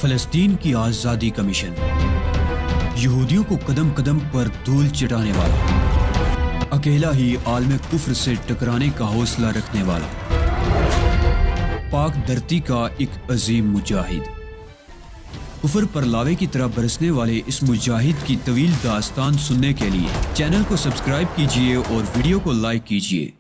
فلسطین کی آزادی کا مشن، یہودیوں کو قدم قدم پر دھول چٹانے والا، اکیلا ہی عالم کفر سے ٹکرانے کا حوصلہ رکھنے والا، پاک دھرتی کا ایک عظیم مجاہد، کفر پر لاوے کی طرح برسنے والے اس مجاہد کی طویل داستان سننے کے لیے چینل کو سبسکرائب کیجئے اور ویڈیو کو لائک کیجئے۔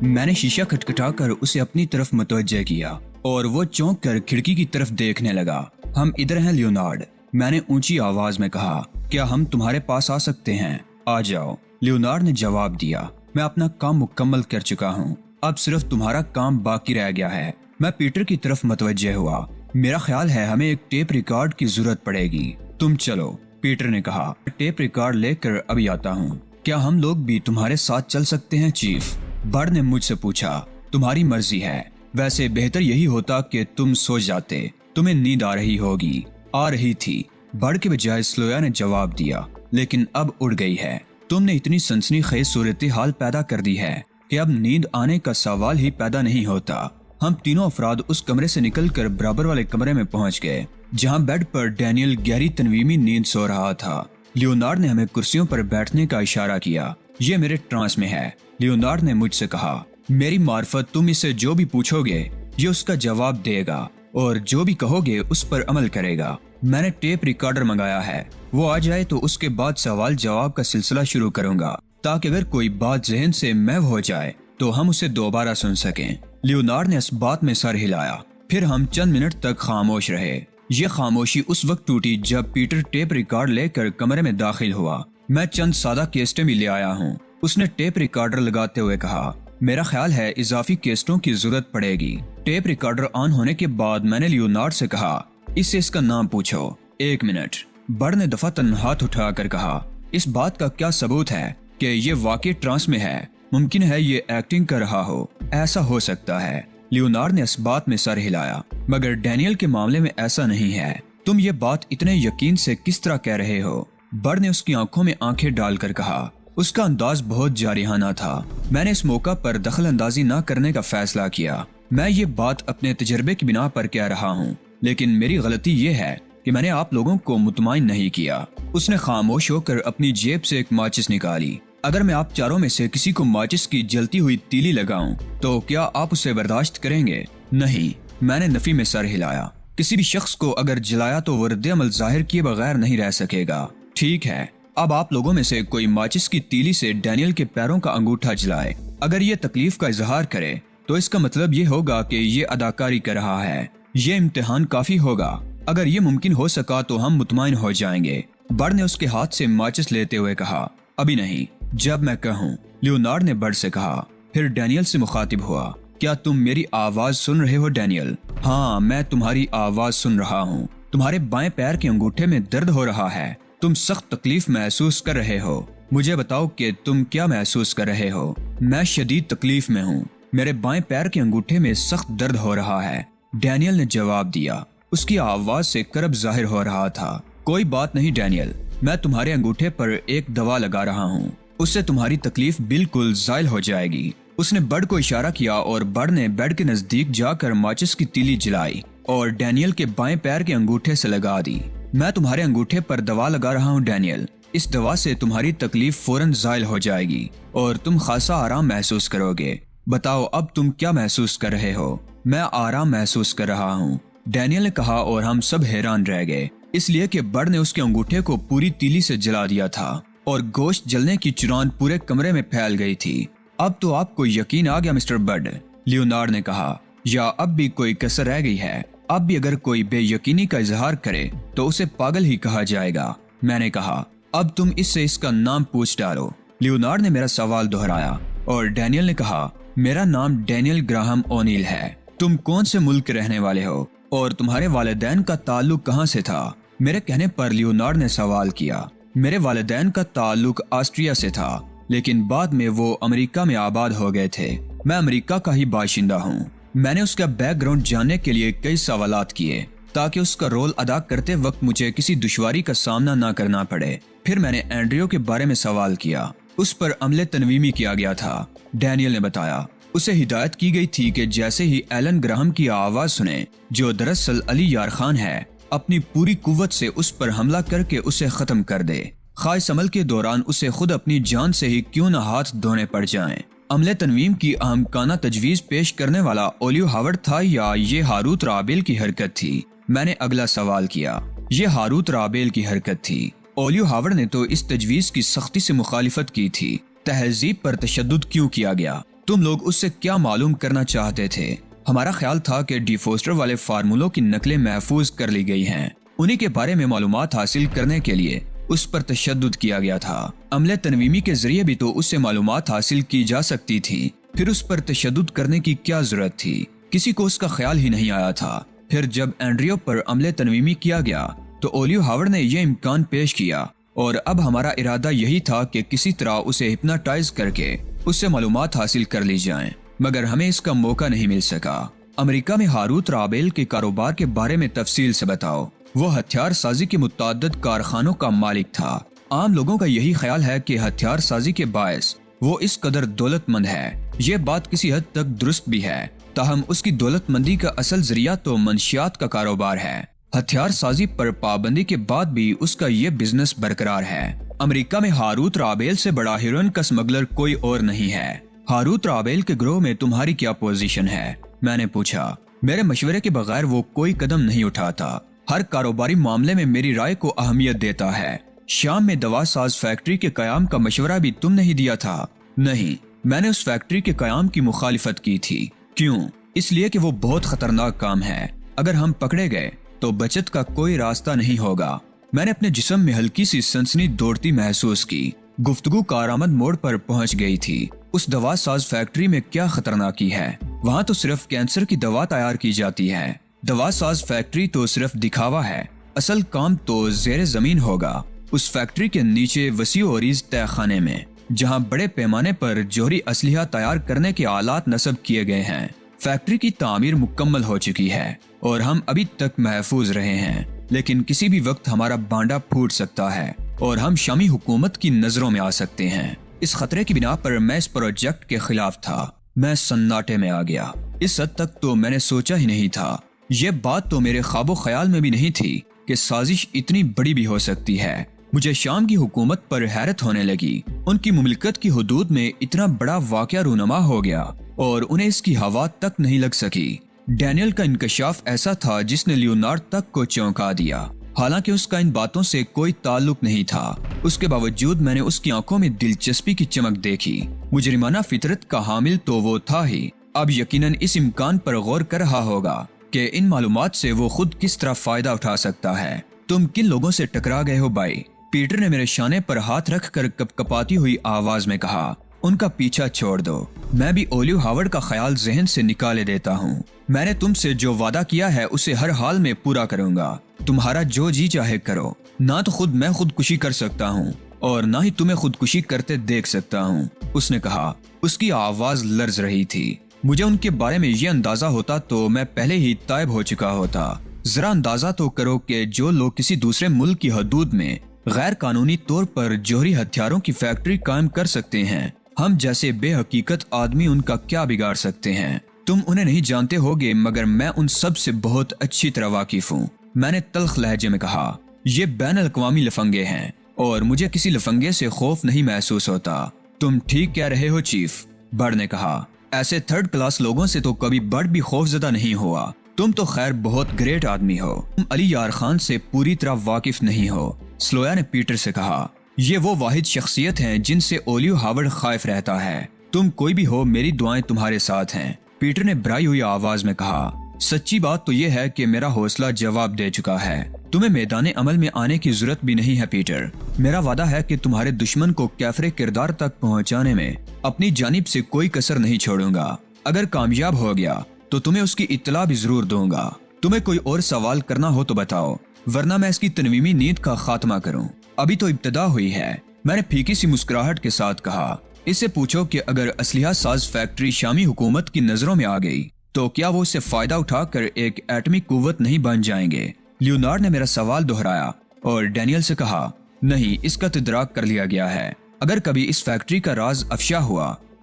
میں نے شیشہ کھٹکھٹا کر اسے اپنی طرف متوجہ کیا اور وہ چونک کر کھڑکی کی طرف دیکھنے لگا۔ ہم ادھر ہیں لیونارڈ، میں نے اونچی آواز میں کہا، کیا ہم تمہارے پاس آ سکتے ہیں؟ آ جاؤ، لیونارڈ نے جواب دیا، میں اپنا کام مکمل کر چکا ہوں، اب صرف تمہارا کام باقی رہ گیا ہے۔ میں پیٹر کی طرف متوجہ ہوا، میرا خیال ہے ہمیں ایک ٹیپ ریکارڈ کی ضرورت پڑے گی، تم چلو، پیٹر نے کہا، ٹیپ ریکارڈ لے کر ابھی آتا ہوں۔ کیا ہم لوگ بھی تمہارے ساتھ چل سکتے ہیں چیف؟ برڈ نے مجھ سے پوچھا۔ تمہاری مرضی ہے، ویسے بہتر یہی ہوتا کہ تم سو جاتے، تمہیں نیند آ رہی ہوگی۔ آ رہی تھی، برڈ کے بجائے سلویا نے جواب دیا، لیکن اب اڑ گئی ہے۔ تم نے اتنی سنسنی خیز صورتحال پیدا کر دی ہے کہ اب نیند آنے کا سوال ہی پیدا نہیں ہوتا۔ ہم تینوں افراد اس کمرے سے نکل کر برابر والے کمرے میں پہنچ گئے جہاں بیڈ پر ڈینیل گہری تنویمی نیند سو رہا تھا۔ لیونارڈ نے ہمیں کرسیوں پر بیٹھنے کا اشارہ کیا۔ یہ میرے ٹرانس میں ہے، لیونارڈ نے مجھ سے کہا، میری معرفت تم اسے جو بھی پوچھو گے یہ اس کا جواب دے گا اور جو بھی کہو گے اس پر عمل کرے گا۔ میں نے ٹیپ ریکارڈر منگایا ہے، وہ آ جائے تو اس کے بعد سوال جواب کا سلسلہ شروع کروں گا تاکہ اگر کوئی بات ذہن سے محو ہو جائے تو ہم اسے دوبارہ سن سکیں۔ لیونارڈ نے اس بات میں سر ہلایا، پھر ہم چند منٹ تک خاموش رہے۔ یہ خاموشی اس وقت ٹوٹی جب پیٹر ٹیپ ریکارڈ لے کر کمرے میں داخل ہوا۔ میں چند سادہ کیسٹیں بھی لے آیا ہوں، اس نے ٹیپ ریکارڈر لگاتے ہوئے کہا، میرا خیال ہے اضافی کیسٹوں کی ضرورت پڑے گی۔ ٹیپ ریکارڈر آن ہونے کے بعد میں نے لیونارڈ سے کہا، اس سے اس کا نام پوچھو۔ ایک منٹ، برڈ نے دفعتاً ہاتھ اٹھا کر کہا، اس بات کا کیا ثبوت ہے کہ یہ واقعی ٹرانس میں ہے؟ ممکن ہے یہ ایکٹنگ کر رہا ہو، ایسا ہو سکتا ہے۔ لیونارڈ نے اس بات میں سر ہلایا، مگر ڈینیل کے معاملے میں ایسا نہیں ہے۔ تم یہ بات اتنے یقین سے کس طرح کہہ رہے ہو؟ برڈ نے اس کی آنکھوں میں آنکھیں ڈال کر کہا۔ اس کا انداز بہت جارحانہ تھا۔ میں نے اس موقع پر دخل اندازی نہ کرنے کا فیصلہ کیا۔ میں یہ بات اپنے تجربے کی بنا پر کہہ رہا ہوں، لیکن میری غلطی یہ ہے کہ میں نے آپ لوگوں کو مطمئن نہیں کیا۔ اس نے خاموش ہو کر اپنی جیب سے ایک ماچس نکالی۔ اگر میں آپ چاروں میں سے کسی کو ماچس کی جلتی ہوئی تیلی لگاؤں تو کیا آپ اسے برداشت کریں گے؟ نہیں، میں نے نفی میں سر ہلایا۔ کسی بھی شخص کو اگر جلایا تو وہ رد عمل ظاہر کیے بغیر نہیں رہ سکے گا۔ ٹھیک ہے، اب آپ لوگوں میں سے کوئی ماچس کی تیلی سے ڈینیل کے پیروں کا انگوٹھا جلائے۔ اگر یہ تکلیف کا اظہار کرے تو اس کا مطلب یہ ہوگا کہ یہ اداکاری کر رہا ہے۔ یہ امتحان کافی ہوگا۔ اگر یہ ممکن ہو سکا تو ہم مطمئن ہو جائیں گے۔ برڈ نے اس کے ہاتھ سے ماچس لیتے ہوئے کہا، ابھی نہیں، جب میں کہوں۔ لیونارڈ نے برڈ سے کہا، پھر ڈینیل سے مخاطب ہوا، کیا تم میری آواز سن رہے ہو ڈینیل؟ ہاں، میں تمہاری آواز سن رہا ہوں۔ تمہارے بائیں پیر کے انگوٹھے میں درد ہو رہا ہے، تم سخت تکلیف محسوس کر رہے ہو۔ مجھے بتاؤ کہ تم کیا محسوس کر رہے ہو؟ میں شدید تکلیف میں ہوں، میرے بائیں پیر کے انگوٹھے میں سخت درد ہو رہا ہے، ڈینیل نے جواب دیا۔ اس کی آواز سے کرب ظاہر ہو رہا تھا۔ کوئی بات نہیں ڈینیل، میں تمہارے انگوٹھے پر ایک دوا لگا رہا ہوں، اس سے تمہاری تکلیف بالکل زائل ہو جائے گی۔ اس نے برڈ کو اشارہ کیا اور برڈ نے بیڈ کے نزدیک جا کر ماچس کی تیلی جلائی اور ڈینیل کے بائیں پیر کے انگوٹھے سے لگا دی۔ میں تمہارے انگوٹھے پر دوا لگا رہا ہوں ڈینیل، اس دوا سے تمہاری تکلیف فوراً زائل ہو جائے گی اور تم خاصا آرام محسوس کرو گے۔ بتاؤ اب تم کیا محسوس کر رہے ہو؟ میں آرام محسوس کر رہا ہوں، ڈینیل نے کہا اور ہم سب حیران رہ گئے، اس لیے کہ برڈ نے اس کے انگوٹھے کو پوری تیلی سے جلا دیا تھا اور گوشت جلنے کی چران پورے کمرے میں پھیل گئی تھی۔ اب تو آپ کو یقین آ گیا مسٹر برڈ، لیونارڈ نے کہا، یا اب بھی کوئی کسر رہ گئی ہے؟ اب بھی اگر کوئی بے یقینی کا اظہار کرے تو اسے پاگل ہی کہا جائے گا۔ میں نے کہا، اب تم اس سے اس کا نام پوچھ ڈالو۔ لیونارڈ نے میرا سوال دہرایا اور ڈینیل نے کہا، میرا نام ڈینیل گراہم اونیل ہے۔ تم کون سے ملک کے رہنے والے ہو اور تمہارے والدین کا تعلق کہاں سے تھا؟ میرے کہنے پر لیونارڈ نے سوال کیا۔ میرے والدین کا تعلق آسٹریا سے تھا، لیکن بعد میں وہ امریکہ میں آباد ہو گئے تھے۔ میں امریکہ کا ہی باشندہ ہوں۔ میں نے اس کا بیک گراؤنڈ جاننے کے لیے کئی سوالات کیے تاکہ اس کا رول ادا کرتے وقت مجھے کسی دشواری کا سامنا نہ کرنا پڑے۔ پھر میں نے اینڈریو کے بارے میں سوال کیا، اس پر عمل تنویمی کیا گیا تھا، ڈینیل نے بتایا۔ اسے ہدایت کی گئی تھی کہ جیسے ہی ایلن گراہم کی آواز سنے، جو دراصل علی یار خان ہے، اپنی پوری قوت سے اس پر حملہ کر کے اسے ختم کر دے، خواہ اس عمل کے دوران اسے خود اپنی جان سے ہی کیوں نہ ہاتھ دھونے پڑ جائیں۔ عمل تنویم کی احمقانہ تجویز پیش کرنے والا اولیو ہاورڈ تھا یا یہ ہاروت رابیل کی حرکت تھی؟ میں نے اگلا سوال کیا۔ یہ ہاروت رابیل کی حرکت تھی۔ اولیو ہاورڈ نے تو اس تجویز کی سختی سے مخالفت کی تھی۔ تہذیب پر تشدد کیوں کیا گیا؟ تم لوگ اس سے کیا معلوم کرنا چاہتے تھے؟ ہمارا خیال تھا کہ ڈی فوسٹر والے فارمولوں کی نقلیں محفوظ کر لی گئی ہیں، انہی کے بارے میں معلومات حاصل کرنے کے لیے اس پر تشدد کیا گیا تھا۔ عمل تنویمی کے ذریعے بھی تو اس سے معلومات حاصل کی جا سکتی تھی، پھر اس پر تشدد کرنے کی کیا ضرورت تھی؟ کسی کو اس کا خیال ہی نہیں آیا تھا۔ پھر جب اینڈریو پر عمل تنویمی کیا گیا تو اولیو ہاورڈ نے یہ امکان پیش کیا، اور اب ہمارا ارادہ یہی تھا کہ کسی طرح اسے ہپناٹائز کر کے اس سے معلومات حاصل کر لی جائیں، مگر ہمیں اس کا موقع نہیں مل سکا۔ امریکہ میں ہاروت رابیل کے کاروبار کے بارے میں تفصیل سے بتاؤ۔ وہ ہتھیار سازی کے متعدد کارخانوں کا مالک تھا۔ عام لوگوں کا یہی خیال ہے کہ ہتھیار سازی کے باعث وہ اس قدر دولت مند ہے۔ یہ بات کسی حد تک درست بھی ہے، تاہم اس کی دولت مندی کا اصل ذریعہ تو منشیات کا کاروبار ہے۔ ہتھیار سازی پر پابندی کے بعد بھی اس کا یہ بزنس برقرار ہے۔ امریکہ میں ہاروت رابیل سے بڑا ہیروئن کا سمگلر کوئی اور نہیں ہے۔ ہاروت رابیل کے گروہ میں تمہاری کیا پوزیشن ہے؟ میں نے پوچھا۔ میرے مشورے کے بغیر وہ کوئی قدم نہیں اٹھاتا، ہر کاروباری معاملے میں میری رائے کو اہمیت دیتا ہے۔ شام میں دوا ساز فیکٹری کے قیام کا مشورہ بھی تم نے ہی دیا تھا؟ نہیں، میں نے اس فیکٹری کے قیام کی مخالفت کی تھی۔ کیوں؟ اس لیے کہ وہ بہت خطرناک کام ہے۔ اگر ہم پکڑے گئے تو بچت کا کوئی راستہ نہیں ہوگا۔ میں نے اپنے جسم میں ہلکی سی سنسنی دوڑتی محسوس کی۔ گفتگو کارآمد موڑ پر پہنچ گئی تھی۔ اس دوا ساز فیکٹری میں کیا خطرناکی ہے؟ وہاں تو صرف کینسر کی دوا تیار کی جاتی ہے۔ دوا ساز فیکٹری تو صرف دکھاوا ہے، اصل کام تو زیر زمین ہوگا۔ اس فیکٹری کے نیچے وسیع و عریض تہ خانے میں، جہاں بڑے پیمانے پر جوہری اسلحہ تیار کرنے کے آلات نصب کیے گئے ہیں۔ فیکٹری کی تعمیر مکمل ہو چکی ہے اور ہم ابھی تک محفوظ رہے ہیں، لیکن کسی بھی وقت ہمارا بانڈا پھوٹ سکتا ہے اور ہم شامی حکومت کی نظروں میں آ سکتے ہیں۔ اس خطرے کی بنا پر میں اس پروجیکٹ کے خلاف تھا۔ میں سناٹے میں آ گیا۔ اس حد تک تو میں نے سوچا ہی نہیں تھا۔ یہ بات تو میرے خواب و خیال میں بھی نہیں تھی کہ سازش اتنی بڑی بھی ہو سکتی ہے۔ مجھے شام کی حکومت پر حیرت ہونے لگی۔ ان کی مملکت کی حدود میں اتنا بڑا واقعہ رونما ہو گیا اور انہیں اس کی ہوا تک نہیں لگ سکی۔ ڈینیل کا انکشاف ایسا تھا جس نے لیونارڈ تک کو چونکا دیا، حالانکہ اس کا ان باتوں سے کوئی تعلق نہیں تھا۔ اس کے باوجود میں نے اس کی آنکھوں میں دلچسپی کی چمک دیکھی۔ مجرمانہ فطرت کا حامل تو وہ تھا ہی، اب یقیناً اس امکان پر غور کر رہا ہوگا کہ ان معلومات سے وہ خود کس طرح فائدہ اٹھا سکتا ہے۔ تم کن لوگوں سے ٹکرا گئے ہو بھائی؟ پیٹر نے میرے شانے پر ہاتھ رکھ کر کپ کپاتی ہوئی آواز میں کہا۔ ان کا پیچھا چھوڑ دو، میں بھی اولیو ہاورڈ کا خیال ذہن سے نکالے دیتا ہوں۔ میں نے تم سے جو وعدہ کیا ہے اسے ہر حال میں پورا کروں گا۔ تمہارا جو جی چاہے کرو۔ نہ تو میں خودکشی کر سکتا ہوں اور نہ ہی تمہیں خودکشی کرتے دیکھ سکتا ہوں، اس نے کہا۔ اس کی آواز لرز رہی تھی۔ مجھے ان کے بارے میں یہ اندازہ ہوتا تو میں پہلے ہی تائب ہو چکا ہوتا۔ ذرا اندازہ تو کرو کہ جو لوگ کسی دوسرے ملک کی حدود میں غیر قانونی طور پر جوہری ہتھیاروں کی فیکٹری قائم کر سکتے ہیں، ہم جیسے بے حقیقت آدمی ان کا کیا بگاڑ سکتے ہیں؟ تم انہیں نہیں جانتے ہوگے مگر میں ان سب سے بہت اچھی طرح واقف ہوں، میں نے تلخ لہجے میں کہا۔ یہ بین الاقوامی لفنگے ہیں اور مجھے کسی لفنگے سے خوف نہیں محسوس ہوتا۔ تم ٹھیک کہہ رہے ہو چیف، بڑ نے کہا۔ ایسے تھرڈ کلاس لوگوں سے تو کبھی بڑ بھی خوف زدہ نہیں ہوا۔ تم تو خیر بہت گریٹ آدمی ہو، تم علی یار خان سے پوری طرح واقف نہیں ہو، سلویا نے پیٹر سے کہا۔ یہ وہ واحد شخصیت ہیں جن سے اولیو ہاورڈ خائف رہتا ہے۔ تم کوئی بھی ہو، میری دعائیں تمہارے ساتھ ہیں، پیٹر نے بھرائی ہوئی آواز میں کہا۔ سچی بات تو یہ ہے کہ میرا حوصلہ جواب دے چکا ہے۔ تمہیں میدان عمل میں آنے کی ضرورت بھی نہیں ہے پیٹر۔ میرا وعدہ ہے کہ تمہارے دشمن کو کیفر کردار تک پہنچانے میں اپنی جانب سے کوئی کسر نہیں چھوڑوں گا۔ اگر کامیاب ہو گیا تو تمہیں اس کی اطلاع بھی ضرور دوں گا۔ تمہیں کوئی اور سوال کرنا ہو تو بتاؤ، ورنہ میں اس کی تنویمی نیند کا خاتمہ کروں۔ ابھی تو ابتدا ہوئی ہے، میں نے پھیکی سی مسکراہٹ کے ساتھ کہا۔ اس سے پوچھو کہ اگر اسلحہ ساز فیکٹری شامی حکومت کی نظروں میں آ گئی تو کیا وہ اس سے فائدہ اٹھا کر ایک ایٹمی قوت نہیں بن جائیں گے؟ لیونارڈ نے میرا سوال دہرایا اور ڈینیل سے کہا، نہیں، اس کا تدراک کر لیا گیا ہے۔ اگر کبھی اس فیکٹری کا راز افشا ہوا